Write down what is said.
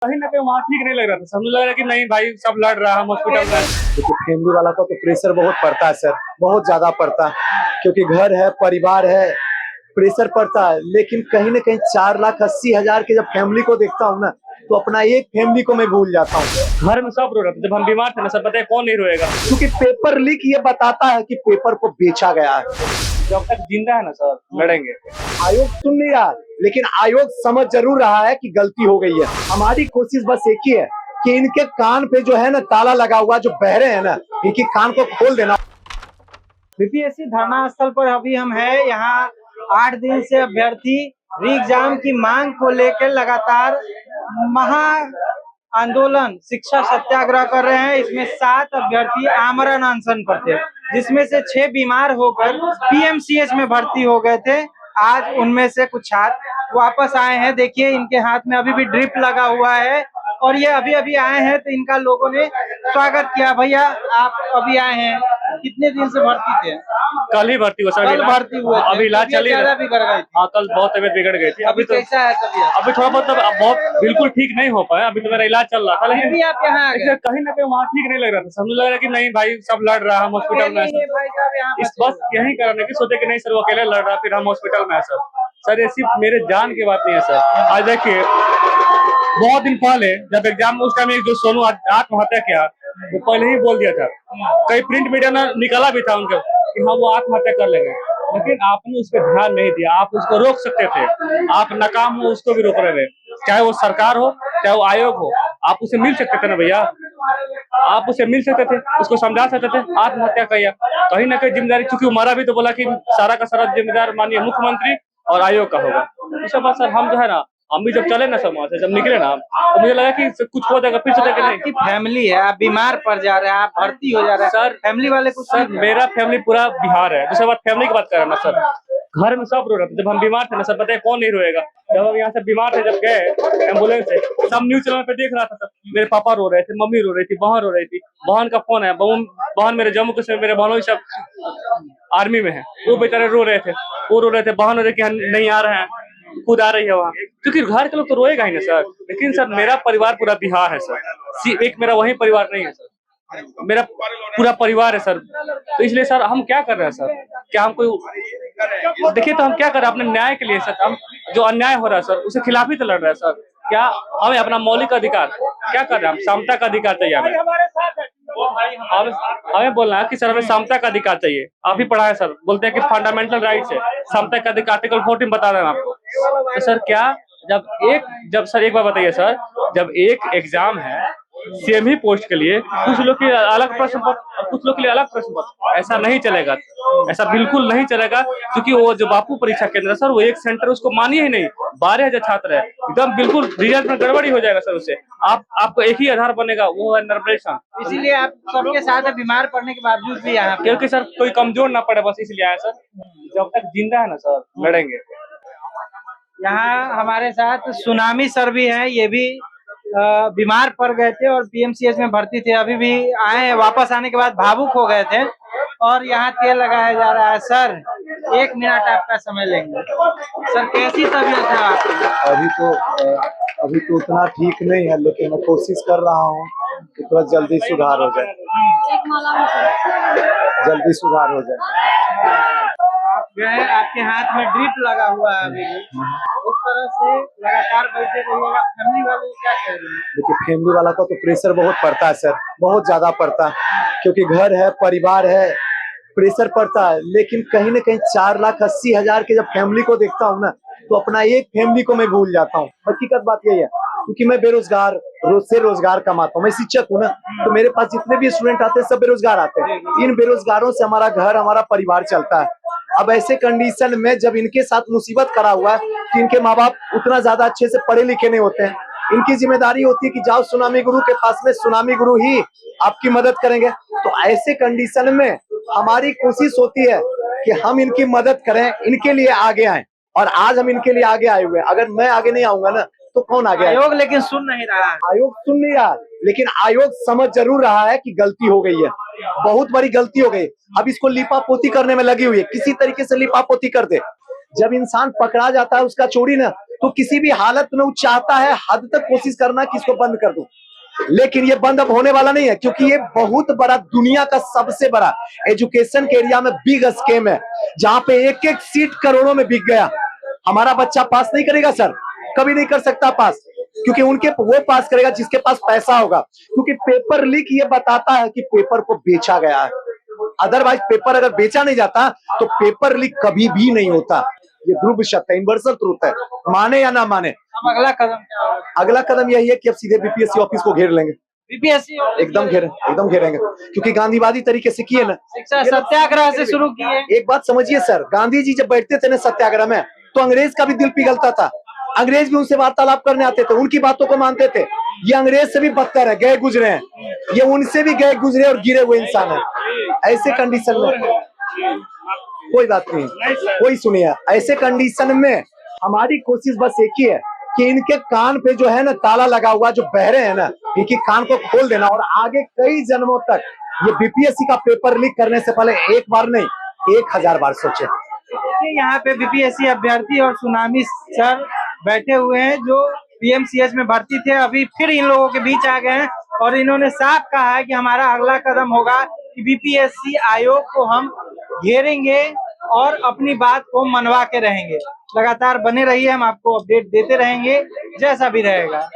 कहीं ना कहीं वहाँ ठीक नहीं लग रहा था। समझ लग रहा कि नहीं भाई सब लड़ रहा है, हम हॉस्पिटल में। देखिए फैमिली वाला का तो प्रेशर बहुत पड़ता है सर, बहुत ज्यादा पड़ता है, क्योंकि घर है, परिवार है, प्रेशर पड़ता है। लेकिन कहीं ना कहीं 4,80,000 के जब फैमिली को देखता हूँ ना, तो अपना एक फैमिली को मैं भूल जाता हूँ। घर में सब रो रहा था जब हम बीमार थे ना सर, बताए कौन नहीं रोएगा। क्योंकि पेपर लीक ये बताता है कि पेपर को बेचा गया है। जब तक जिंदा है ना सर लड़ेंगे। आयोग सुन नहीं रहा, लेकिन आयोग समझ जरूर रहा है कि गलती हो गई है। हमारी कोशिश बस एक ही है कि इनके कान पे जो है ना ताला लगा हुआ, जो बहरे हैं ना, इनकी कान को खोल देना। बीपीएससी धरना स्थल पर अभी हम हैं। यहाँ 8 दिन से अभ्यर्थी री एग्जाम की मांग को लेकर लगातार महा आंदोलन शिक्षा सत्याग्रह कर रहे हैं। इसमें 7 अभ्यर्थी आमरण अनशन पर थे, जिसमें से 6 बीमार होकर पीएमसीएच में भर्ती हो गए थे। आज उनमें से कुछ छात्र वापस आए हैं। देखिए इनके हाथ में अभी भी ड्रिप लगा हुआ है और ये अभी अभी आए हैं, तो इनका लोगों ने स्वागत किया। भैया आप अभी आए हैं, कितने दिन से भर्ती थे? कल ही भर्ती हुआ सर। कल भर्ती हुए थे। अभी इलाज चल रहा है। बिगड़ गई थी। हाँ कल बहुत तबियत बिगड़ गई थी। अभी कैसा है तबीयत? अभी थोड़ा बहुत बहुत बिल्कुल ठीक नहीं हो पाया। अभी तो मेरा इलाज चल रहा था, लेकिन अभी आप यहाँ आ गए। कहीं ना कहीं वहाँ ठीक नहीं लग रहा था। समझ लग रहा कि नहीं भाई सब लड़ रहा है, हम हॉस्पिटल में। ये भाई साहब यहाँ इस बस यही कारण है कि सोचे कि नहीं सर वो अकेले लड़ रहा, फिर हम हॉस्पिटल में है सर। सर ये सिर्फ मेरे जान की बात नहीं है सर। आज देखिए बहुत दिन पहले जब एग्जाम में उस टाइम एक जो सोनू आत्महत्या किया, वो पहले ही बोल दिया था। कई प्रिंट मीडिया में निकाला भी था उनके कि हाँ वो आत्महत्या कर लेंगे, लेकिन आपने उस पर ध्यान नहीं दिया। आप उसको रोक सकते थे, आप नाकाम हो उसको भी रोक रहे थे। चाहे वो सरकार हो चाहे वो आयोग हो, आप उसे मिल सकते थे ना भैया, आप उसे मिल सकते थे, उसको समझा सकते थे। आत्महत्या किया, कहीं ना कहीं जिम्मेदारी, चूंकि वो मरा भी तो बोला कि सारा का सारा जिम्मेदार माननीय मुख्यमंत्री और आयोग का होगा। उसके बाद सर हम जो है ना, हम भी जब चले ना समाज से, जब निकले ना, तो मुझे लगा कि कुछ हो जाएगा, फिर सोचा कि नहीं। आपकी फैमिली है, आप बीमार पड़ जा रहे हैं, आप भर्ती हो जा रहे हैं सर। फैमिली वाले कुछ सर मेरा फैमिली पूरा बिहार है। दूसरी बात फैमिली की बात कर रहा ना सर, घर में सब रो रहा था जब हम बीमार थे ना सर, बताए कौन नहीं रोएगा। जब हम यहाँ से बीमार थे, जब गए एम्बुलेंस से, सब न्यूज चैनल पे देख रहा था। सब मेरे पापा रो रहे थे, मम्मी रो रही थी, बहन रो रही थी। बहन का फोन है, बहन मेरे जम्मू कश्मीर, मेरे बहनों सब आर्मी में है, वो बेचारे रो रहे थे। वो रो रहे थे, बहन रो रहे कि नहीं आ रहे हैं, खुद आ रही है वहाँ, क्योंकि घर के लोग तो रोएगा ही ना सर। लेकिन सर मेरा परिवार पूरा बिहार है सर, एक मेरा वही परिवार नहीं है सर, मेरा पूरा परिवार है सर। तो इसलिए सर हम क्या कर रहे हैं सर, क्या हम कोई देखिए तो हम क्या कर रहे हैं अपने न्याय के लिए सर। हम जो अन्याय हो रहा है सर उसके खिलाफ ही तो लड़ रहे हैं सर। क्या हमें अपना मौलिक अधिकार क्या कर रहे हैं, हम समता का अधिकार चाहिए हमें। हमें बोलना है कि सर हमें समता का अधिकार चाहिए। आप ही पढ़ा है सर, बोलते हैं कि फंडामेंटल राइट्स है, समता का अधिकार आर्टिकल 14 बता रहे हैं आपको। तो सर क्या जब सर एक बार बताइए सर, जब एक एग्जाम है सेम ही पोस्ट के लिए, कुछ लोग के अलग प्रश्न पत्र, कुछ लोग के लिए अलग प्रश्न पत्र, ऐसा नहीं चलेगा, ऐसा बिल्कुल नहीं चलेगा। क्योंकि वो जो बापू परीक्षा केंद्र है सर, वो एक सेंटर उसको मानिए ही नहीं, 12,000 छात्र है, एकदम बिल्कुल रिजल्ट में गड़बड़ी हो जाएगा सर। उससे आपको एक ही आधार बनेगा, वो है नर्मदेशन। इसीलिए आप सबके साथ बीमार पड़ने के बावजूद भी यहाँ, क्योंकि सर कोई कमजोर ना पड़े, बस इसलिए आया सर। जब तक जिंदा है ना सर लड़ेंगे। यहाँ हमारे साथ सुनामी सर भी हैं, ये भी बीमार पड़ गए थे और पीएमसीएच में भर्ती थे, अभी भी आए हैं। वापस आने के बाद भावुक हो गए थे और यहाँ तेल लगाया जा रहा है। सर 1 मिनट आपका समय लेंगे। सर कैसी तबीयत है आपकी? अभी तो उतना ठीक नहीं है, लेकिन मैं कोशिश कर रहा हूँ कि थोड़ा जल्दी सुधार हो जाए, जल्दी सुधार हो जाए। आप गए, आपके हाथ में ड्रिप लगा हुआ है अभी भी। इस तरह से लगातार बैठे रहिएगा। फैमिली वाले क्या कह रहे हैं? देखिए फैमिली वाला का तो प्रेशर बहुत पड़ता है सर, बहुत ज्यादा पड़ता है, क्योंकि घर है, परिवार है, प्रेशर पड़ता है। लेकिन कहीं ना कहीं 4,80,000 के जब फैमिली को देखता हूँ ना, तो अपना एक फैमिली को मैं भूल जाता हूँ। हकीकत बात यही है, क्योंकि मैं बेरोजगार, रोज से रोजगार कमाता हूँ। मैं शिक्षक हूँ ना, तो मेरे पास जितने भी स्टूडेंट आते हैं सब बेरोजगार आते हैं। इन बेरोजगारों से हमारा घर, हमारा परिवार चलता है। अब ऐसे कंडीशन में जब इनके साथ मुसीबत करा हुआ है कि इनके माँ बाप उतना ज्यादा अच्छे से पढ़े लिखे नहीं होते हैं, इनकी जिम्मेदारी होती है कि जाओ सुनामी गुरु के पास में, सुनामी गुरु ही आपकी मदद करेंगे। तो ऐसे कंडीशन में हमारी कोशिश होती है कि हम इनकी मदद करें, इनके लिए आगे आए, और आज हम इनके लिए आगे आए हुए हैं। अगर मैं आगे नहीं आऊंगा ना, तो कौन आगे आएगा? आयोग लेकिन सुन नहीं रहा है। आयोग सुन नहीं रहा, लेकिन आयोग समझ जरूर रहा है कि गलती हो गई है, बहुत बड़ी गलती हो गई। अब इसको लिपापोती करने में लगी हुई है, किसी तरीके से लिपापोती कर दे। जब इंसान पकड़ा जाता है उसका चोरी ना, तो किसी भी हालत में वो चाहता है हद तक कोशिश करना कि इसको बंद कर दूं, लेकिन ये बंद अब होने वाला नहीं है, क्योंकि ये बहुत बड़ा, दुनिया का सबसे बड़ा एजुकेशन के एरिया में बिग स्कैम है, जहां पे एक एक सीट करोड़ों में बिक गया। हमारा बच्चा पास नहीं करेगा सर, कभी नहीं कर सकता पास, क्योंकि उनके वो पास करेगा जिसके पास पैसा होगा, क्योंकि पेपर लीक ये बताता है कि पेपर को बेचा गया है। अदरवाइज पेपर अगर बेचा नहीं जाता तो पेपर लीक कभी भी नहीं होता। ये ध्रुव सत्य है, यूनिवर्सल ट्रूथ है, माने या ना माने। अब अगला कदम क्या होगा? अगला कदम यही है कि अब सीधे बीपीएससी ऑफिस को घेर लेंगे, बीपीएससी एकदम घेरेंगे, क्योंकि गांधीवादी तरीके से किए ना, शिक्षा सत्याग्रह से शुरू किए। एक बात समझिए सर, गांधी जी जब बैठते थे ना सत्याग्रह में, तो अंग्रेज का भी दिल पिघलता था, अंग्रेज भी उनसे वार्तालाप करने आते थे, उनकी बातों को मानते थे। ये अंग्रेज से भी बदतर है, गए गुजरे हैं, ये उनसे भी गए गुजरे और गिरे हुए इंसान है। ऐसे कंडीशन में कोई बात नहीं, कोई सुनिए, ऐसे कंडीशन में हमारी कोशिश बस एक ही है कि इनके कान पे जो है ना ताला लगा हुआ, जो बहरे हैं ना, इनके कान को खोल देना, और आगे कई जन्मों तक ये बीपीएससी का पेपर लीक करने से पहले एक बार नहीं 1000 बार सोचे। यहाँ पे बीपीएससी अभ्यर्थी और सुनामी सर बैठे हुए हैं जो पीएमसीएच में भर्ती थे, अभी फिर इन लोगों के बीच आ गए हैं और इन्होंने साफ कहा है कि हमारा अगला कदम होगा कि बीपीएससी आयोग को हम घेरेंगे और अपनी बात को मनवा के रहेंगे। लगातार बने रहिए, हम आपको अपडेट देते रहेंगे जैसा भी रहेगा।